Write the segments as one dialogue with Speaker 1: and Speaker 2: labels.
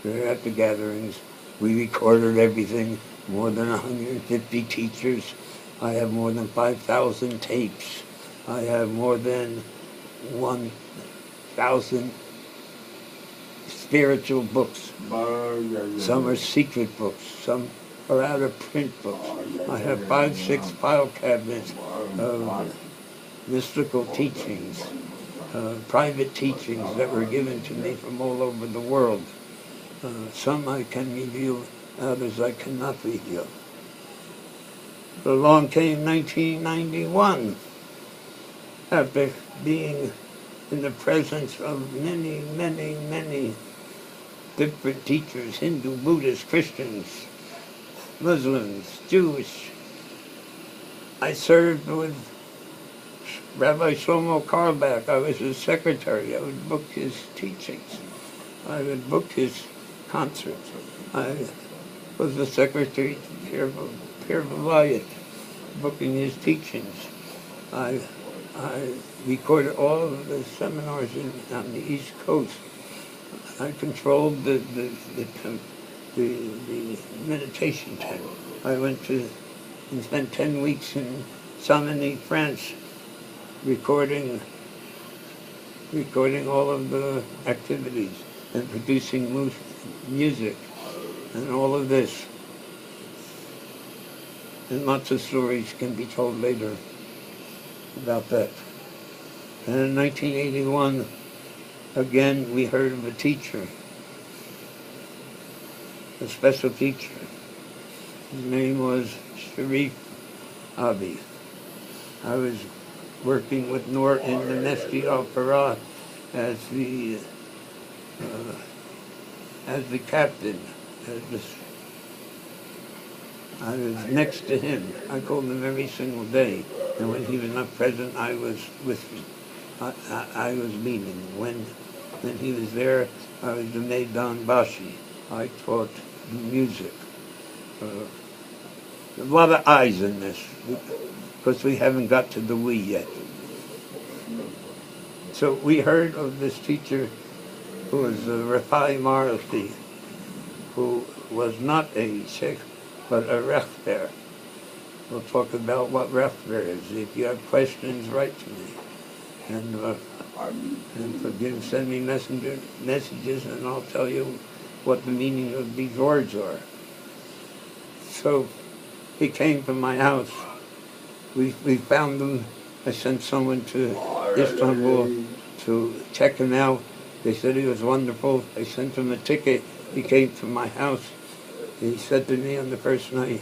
Speaker 1: We were at the gatherings. We recorded everything. More than 150 teachers. I have more than 5,000 tapes. I have more than 1,000 spiritual books. Some are secret books. Some are out of print books. I have 5, 6 file cabinets of mystical teachings, private teachings that were given to me from all over the world. Some I can reveal, others I cannot reveal. But along came 1991, after being in the presence of many, many, many different teachers, Hindu, Buddhist, Christians, Muslims, Jewish. I served with Rabbi Shlomo Carlebach. I was his secretary. I would book his teachings. I would book his concerts. I was the secretary to Pierre Valiant, booking his teachings. I recorded all of the seminars on the East Coast. I controlled the meditation tent. I went to and spent 10 weeks in Chamonix, France, recording all of the activities and producing music and all of this. And lots of stories can be told later about that. And in 1981, again, we heard of a teacher, a special teacher. His name was Sharif Abi. I was working with Noor in the Masjid al-Farah as the captain. I was next to him. I called him every single day. And when he was not present, I was with him. I was leading. When he was there, I was the Maidan Bashi. I taught music. A lot of eyes in this, because we haven't got to the we yet. So we heard of this teacher who was Rafai Marathi, who was not a sheikh, but a rechber. We'll talk about what rechber is. If you have questions, write to me. And send me messages, and I'll tell you what the meaning of these words are. So he came to my house. We found him. I sent someone to Istanbul to check him out. They said he was wonderful. I sent him a ticket. He came to my house. He said to me on the first night,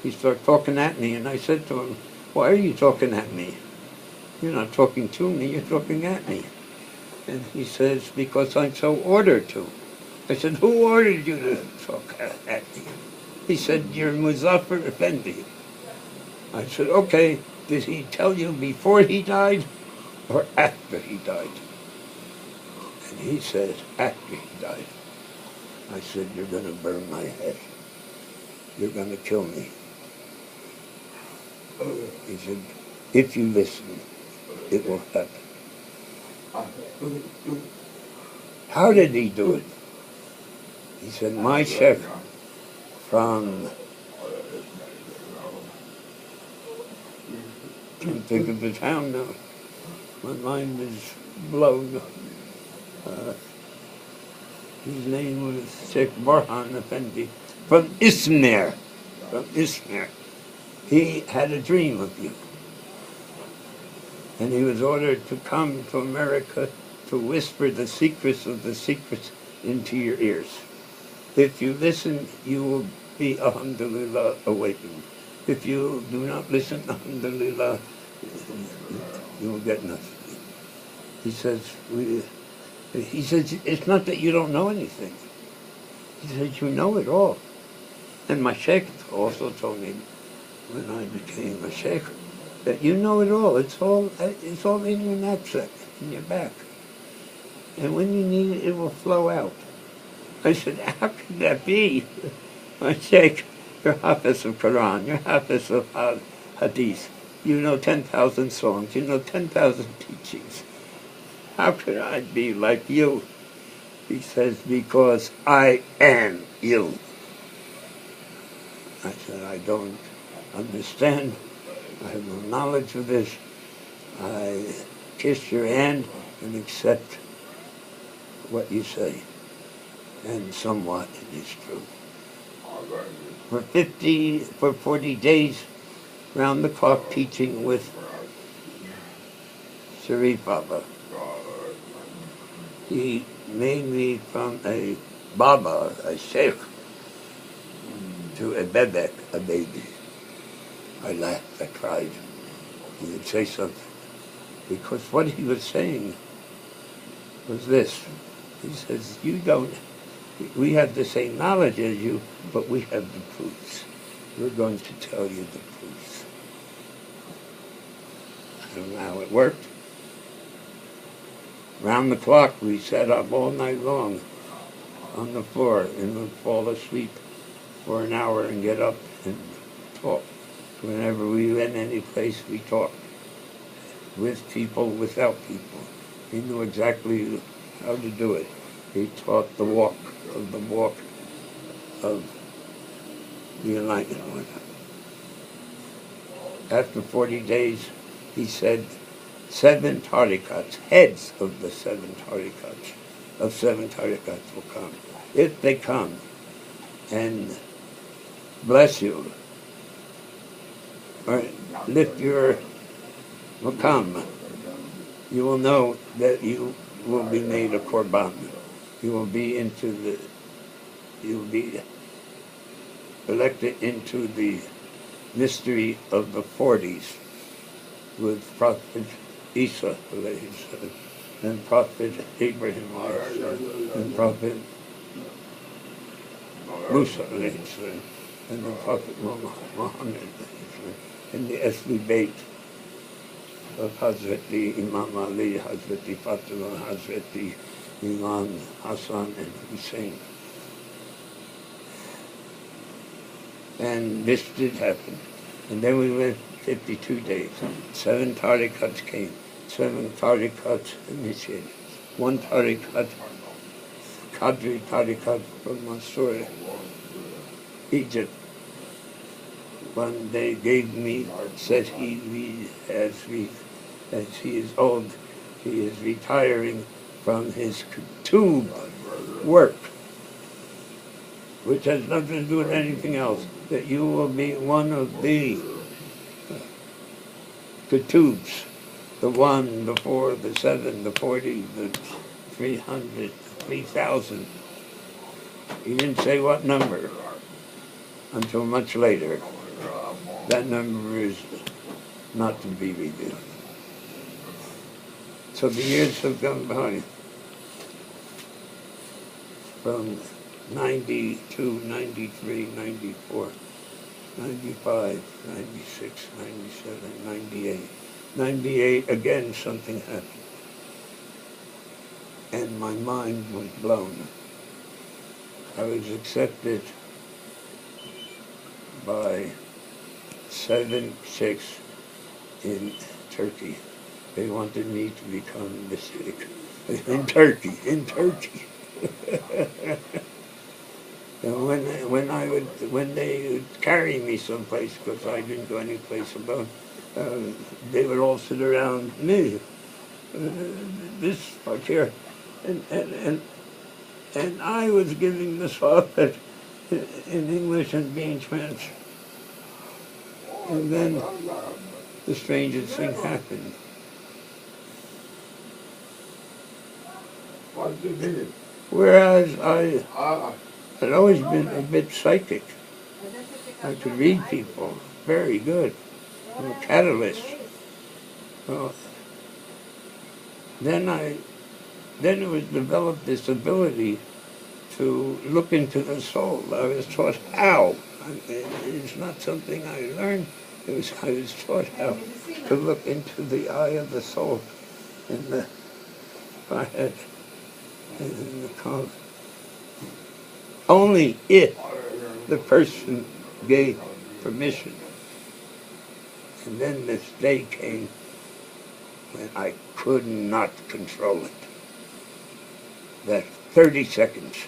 Speaker 1: he started talking at me, and I said to him, "Why are you talking at me? You're not talking to me, you're talking at me." And he says, "Because I'm so ordered to." I said, "Who ordered you to talk at me?" He said, "You're Muzaffar Effendi." I said, "Okay, did he tell you before he died or after he died?" And he said, "After he died." I said, "You're going to burn my head. You're going to kill me." He said, "If you listen, it will happen." How did he do it? He said, "My sheikh from," I can't think of the town now. My mind is blown. His name was Sheikh Burhan Effendi from Izmir. From Izmir. He had a dream of you. And he was ordered to come to America to whisper the secrets of the secrets into your ears. If you listen, you will be, alhamdulillah, awakened. If you do not listen, alhamdulillah, you will get nothing. He says, it's not that you don't know anything. He says, you know it all. And my sheikh also told me when I became a sheikh that you know it all. It's all in your knapsack, in your back. And when you need it, it will flow out. I said, how could that be? My sheikh, you're hafiz of Quran, you're hafiz of hadith. You know 10,000 songs, you know 10,000 teachings. How could I be like you? He says, because I am you. I said, I don't understand. I have no knowledge of this. I kiss your hand and accept what you say. And somewhat it is true. For 40 days, round the clock teaching with Sharif Baba. He made me from a Baba, a Sheikh, to a bebek, a baby. I laughed, I cried. He would say something. Because what he was saying was this. He says, we have the same knowledge as you, but we have the proofs. We're going to tell you the proofs. I don't know how it worked. Round the clock, we sat up all night long on the floor and would fall asleep for an hour and get up and talk. Whenever we went any place, we talked. With people, without people. He knew exactly how to do it. He taught the walk of the enlightenment. After 40 days, he said, 7 tarikats, heads of the 7 tarikats, will come. If they come and bless you, or lift your makam, you will know that you will be made a korban. You will be elected into the mystery of the 40s with Prophet Isa and Prophet Abraham and Prophet Musa and the Prophet Muhammad and the Esli Bait of Hazreti Imam Ali, Hazreti Fatima, Hazreti Imam Hassan and Hussein. And this did happen. And then we went 52 days. 7 tarikats came. 7 tarikats initiated. 1 tarikat, Qadri tarikat from Mansour, Egypt. One day gave me, said as he is old, he is retiring from his tube work, which has nothing to do with anything else, that you will be one of the tubes, the 1, the 4, the 7, the 40, the 300, 3,000. He didn't say what number until much later. That number is not to be revealed. So the years have gone by from 92, 93, 94, 95, 96, 97, 98. 98, again something happened. And my mind was blown. I was accepted by 7 sheikhs in Turkey. They wanted me to become the sheikh. In Turkey. And when they would carry me someplace, because I didn't go any place alone, they would all sit around me, this fakir, and I was giving this off in English and being translated. And then the strangest thing happened. Whereas I had always been a bit psychic. I could read people very good. I'm a catalyst. Well, then it was developed this ability to look into the soul. I was taught how. It's not something I learned. I was taught how to look into the eye of the soul in the forehead and in the collar. Only if the person gave permission. And then this day came when I could not control it. That 30 seconds.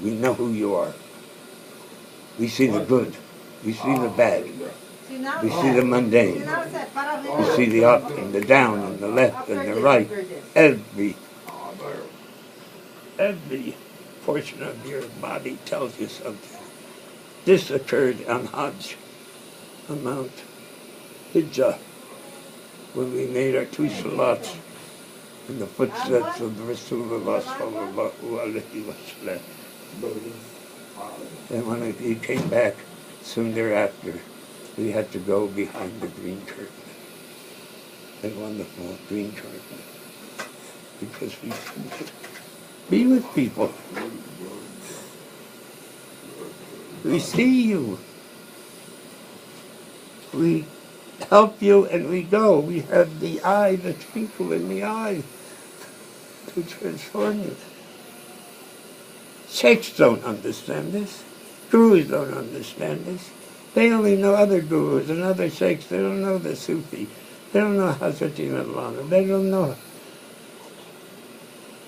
Speaker 1: We know who you are. We see the good. We see the bad. We see the mundane. We see the up and the down and the left and the right. Every portion of your body tells you something. This occurred on Hajj, on Mount Hijjah, when we made our 2 salats in the footsteps of the Rasulullah sallallahu alaihi wasallam. And when he came back soon thereafter, we had to go behind the green curtain, the wonderful green curtain, because we couldn't be with people. We see you. We help you and we go. We have the eye, the twinkle in the eye to transform you. Sheikhs don't understand this. Gurus don't understand this. They only know other gurus and other sheikhs. They don't know the Sufi. They don't know Hazrat Imam. They don't know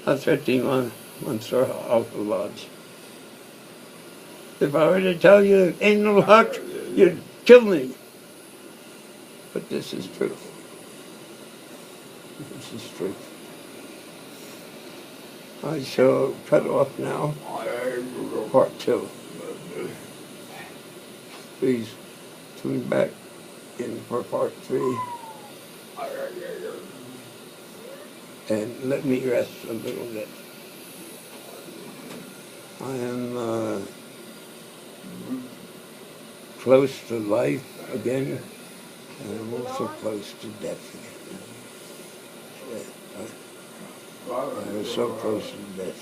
Speaker 1: Hazrat Imam Mansur al-Hallaj. If I were to tell you ain't no haq, you'd kill me. But this is truth. This is truth. I shall cut off now. Part 2. Please tune back in for part 3. And let me rest a little bit. I am close to life again, and I'm also close to death again. I was so close to death.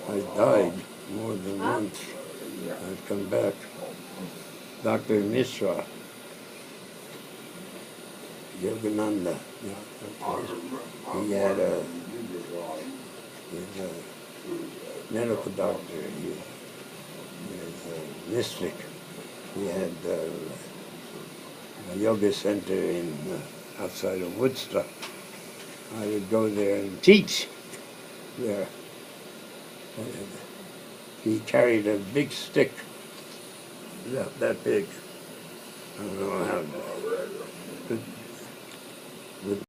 Speaker 1: I died more than once. I've come back. Dr. Mishra, Yogananda, he had a medical doctor, he was a mystic. He had a yoga center in outside of Woodstock. I would go there and teach there. He carried a big stick, that big. I don't know how.